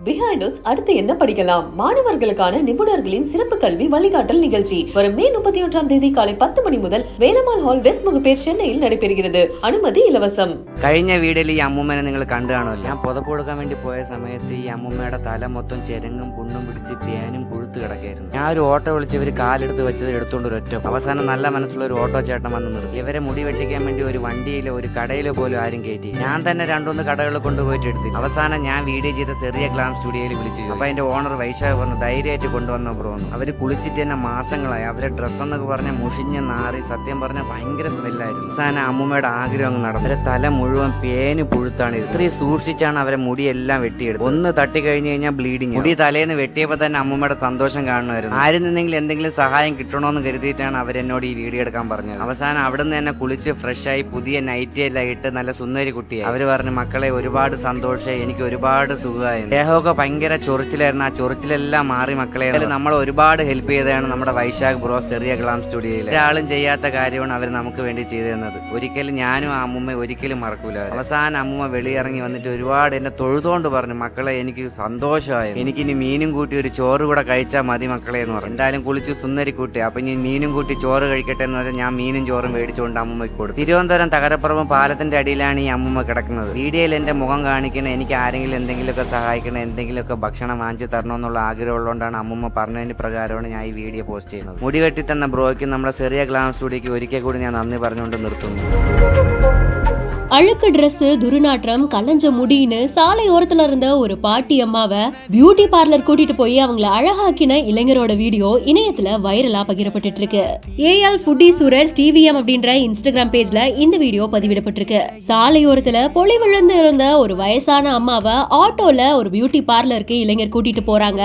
Behind அடுத்து என்ன படிக்கலாம் மாணவர்களுக்கான நிபுணர்களின் சிறப்பு கல்வி வழிகாட்டல் நிகழ்ச்சி வரும் மே 31ஆம் தேதி காலை 10 மணி முதல் വേലമാൽ ഹാൾ വെസ്റ്റ് മുഖപേർ ചെന്നൈയിൽ നடைபெறுகிறது. അനുമതി ഇലവസം. കഴിഞ്ഞ വീഡിയോയിൽ ഈ അമ്മൂമ്മനെ നിങ്ങൾ കണ്ടു കാണുമല്ലോ. ഞാൻ പുതപ്പ് കൊടുക്കാൻ വേണ്ടി പോയ സമയത്ത് ഈ അമ്മൂമ്മയുടെ തല മൊത്തം ചെരങ്ങും പുണ്ണും പിടിച്ച് പേനും കൊഴുത്ത് കിടക്കായിരുന്നു. ഞാൻ ഒരു ഓട്ടോ വിളിച്ച് ഇവർ കാലെടുത്ത് വെച്ചത് എടുത്തുകൊണ്ട് ഒരു ഒറ്റ അവസാനം നല്ല മനസ്സുള്ള ഒരു ഓട്ടോ ചേട്ടൻ വന്ന് നിർത്തി. ഇവരെ മുടി വെട്ടിക്കാൻ വേണ്ടി ഒരു വണ്ടിയിലോ ഒരു കടയിലോ പോലും ആരും കയറ്റി. ഞാൻ തന്നെ 2-3 കടകളിൽ കൊണ്ടുപോയിട്ട് എടുത്തു. അവസാനം ഞാൻ വീഡിയോ ചെയ്ത ചെറിയ ഗ്ലാം സ്റ്റുഡിയോയിൽ വിളിച്ചു. അപ്പൊ അതിന്റെ ഓണർ വൈശാഖ് പറഞ്ഞു ധൈര്യമായിട്ട് കൊണ്ടുവന്ന ബ്രോന്ന്. അവര് കുളിച്ചിട്ട് തന്നെ മാസങ്ങളായി. അവരെ ഡ്രസ്സ് എന്നൊക്കെ പറഞ്ഞ മുഷിഞ്ഞ നാറി സത്യം പറഞ്ഞ ഭയങ്കര സ്മെല്ലായിരുന്നു. അവസാനം അമ്മൂമ്മയുടെ ആഗ്രഹം അങ്ങ് നടന്നു. അവരെ തല മുഴുവൻ പേന് പുഴുത്താണ്. ഇത്രയും സൂക്ഷിച്ചാണ് അവരെ മുടിയെല്ലാം വെട്ടിയെടുത്തത്. ഒന്ന് തട്ടി കഴിഞ്ഞു കഴിഞ്ഞാൽ ബ്ലീഡിങ്. മുടി തലേന്ന് വെട്ടിയപ്പോൾ തന്നെ അമ്മൂമ്മയുടെ സന്തോഷം കാണുമായിരുന്നു. ആരും നിന്നെങ്കിലും എന്തെങ്കിലും സഹായം കിട്ടണമെന്ന് കരുതിയിട്ടാണ് അവരെന്നോട് ഈ വീഡിയോ എടുക്കാൻ പറഞ്ഞത്. അവസാനം അവിടെ നിന്ന് തന്നെ കുളിച്ച് ഫ്രഷായി പുതിയ നൈറ്റി എല്ലാം ഇട്ട് നല്ല സുന്ദരി കുട്ടിയായി. അവര് പറഞ്ഞു മക്കളെ ഒരുപാട് സന്തോഷമായി, എനിക്ക് ഒരുപാട് സുഖമായി. ദേഹമൊക്കെ ഭയങ്കര ചൊറിച്ചിലായിരുന്നു. ആ ചൊറിച്ചിലെല്ലാം മാറി മക്കളെ. നമ്മൾ ഒരുപാട് ഹെൽപ്പ് ചെയ്തതാണ് നമ്മുടെ വൈശാഖ് ബ്രോ ചെറിയ ഗ്ലാം സ്റ്റുഡിയോയിൽ. ഒരാളും ചെയ്യാത്ത കാര്യമാണ് അവർ നമുക്ക് വേണ്ടി ചെയ്തു തന്നത്. ഒരിക്കലും ഞാനും ആ അമ്മൂമ്മ ഒരിക്കലും മറക്കൂല. അവസാനം അമ്മൂമ്മ വെളിയിറങ്ങി വന്നിട്ട് ഒരുപാട് എന്നെ തൊഴുതുകൊണ്ട് പറഞ്ഞു മക്കളെ എനിക്ക് സന്തോഷമായി, എനിക്കിനി മീനും കൂട്ടി ഒരു ചോറ് കൂടെ കഴിച്ചാൽ മതി മക്കളെ എന്ന് പറഞ്ഞു. എന്തായാലും കുളിച്ച് സുന്ദരി കൂട്ടി. അപ്പൊ ഇനി മീനും കൂട്ടി ചോറ് കഴിക്കട്ടെ എന്ന് പറഞ്ഞാൽ ഞാൻ മീനും ചോറും മേടിച്ചുകൊണ്ട് അമ്മൂമ്മയ്ക്ക് കൊടുത്തു. തിരുവനന്തപുരം തകരപ്പുറം പാലത്തിന്റെ അടിയിലാണ് ഈ അമ്മൂമ്മ കിടക്കുന്നത്. വീഡിയോയിൽ എന്റെ മുഖം കാണിക്കണം, എനിക്ക് ആരെങ്കിലും എന്തെങ്കിലുമൊക്കെ സഹായിക്കണം, എന്തെങ്കിലുമൊക്കെ ഭക്ഷണം വാങ്ങിച്ചു തരണമെന്നുള്ള ആഗ്രഹമുള്ളതുകൊണ്ടാണ് അമ്മൂമ്മ പറഞ്ഞതിന് പ്രകാരമാണ് ഞാൻ ഈ വീഡിയോ പോസ്റ്റ് ചെയ്യുന്നത്. മുടി വെട്ടി തന്ന ബ്രോയ്ക്ക് നമ്മുടെ ചെറിയ ഗ്ലാം സ്റ്റുഡിയോക്ക് ഒരിക്കൽ കൂടി ഞാൻ നന്ദി പറഞ്ഞുകൊണ്ട് നിർത്തുന്നു. அழுக்கு டிரெஸ், துர்நாற்றம், கலஞ்ச முடின்னு சாலையோரத்துல இருந்த ஒரு பாட்டி அம்மாவை பியூட்டி பார்லர் கூட்டிட்டு போய் அவங்கள அழகாக்கின இளைஞரோட வீடியோ இணையத்துல வைரலா பகிரப்பட்டு இருக்கு. ஏஎல் ஃபுட்டி சூரஜ் டிவிஎம் அப்படின்ற இன்ஸ்டாகிராம் பேஜ்ல இந்த வீடியோ பதிவிடப்பட்டிருக்கு. சாலையோரத்துல பொலி விழுந்து இருந்த ஒரு வயசான அம்மாவை ஆட்டோல ஒரு பியூட்டி பார்லருக்கு இளைஞர் கூட்டிட்டு போறாங்க.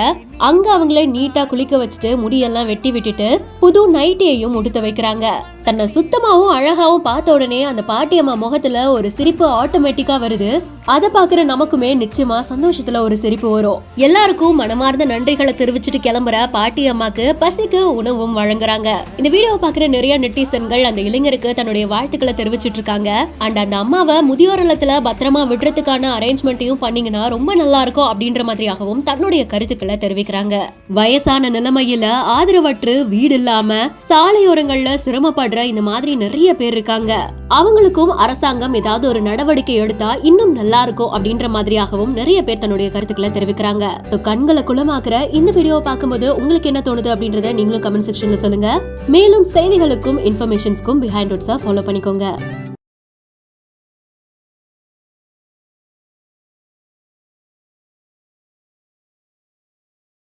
அங்க அவங்கள நீட்டா குளிக்க வச்சுட்டு முடியெல்லாம் வெட்டி விட்டுட்டு புது நைட்டியையும் உடுத்த வைக்கிறாங்க. தன்னை சுத்தமாவும் அழகாவும் பார்த்த உடனே அந்த பாட்டி அம்மா முகத்துல ஒரு சிரிப்பு ஆட்டோமேட்டிக்கா வருது. அதை பாக்குற நமக்குமே நிச்சயமா சந்தோஷத்துல ஒரு சிரிப்பு வரும். எல்லாருக்கும் மனமார்ந்த நன்றிகளை தெரிவிச்சுட்டு கிளம்புற பாட்டி அம்மாக்கு பசிக்கு உணவும் வழங்குறாங்க. இந்த வீடியோவை பாக்குற நிறைய நெட்டிசன்கள் அந்த இளைஞருக்கு தன்னுடைய வாழ்த்துக்களை தெரிவிச்சிட்டு இருக்காங்க. அண்ட் அந்த அம்மாவை முதியோர் இல்லத்துல பத்திரமா விடுறதுக்கான அரேஞ்ச்மெண்ட்டையும் பண்ணீங்கன்னா ரொம்ப நல்லா இருக்கும் அப்படின்ற மாதிரியாகவும் தன்னுடைய கருத்துக்களை தெரிவிக்கிறாங்க. வயசான நிலைமையில ஆதரவற்று வீடு இல்லாம சாலையோரங்கள்ல சிரமப்படுற இந்த மாதிரி நிறைய பேர் இருக்காங்க. அவங்களுக்கும் அரசாங்கம் ஏதாவது ஒரு நடவடிக்கை எடுத்தா இன்னும் நல்லா இருக்கும் அப்படின்ற மாதிரியாகவும் நிறைய பேர் தன்னுடைய கருத்துக்களை தெரிவிக்கிறாங்க. கண்களை குளமாக்குற இந்த வீடியோவை பார்க்கும்போது உங்களுக்கு என்ன தோணுது அப்படின்றத நீங்களும் கமெண்ட் செக்ஷன்ல சொல்லுங்க. மேலும் செய்திகளுக்கும் இன்ஃபர்மேஷன்ஸ்க்கும் பிஹைண்ட் ரூட்ஸை ஃபாலோ பண்ணிக்கோங்க.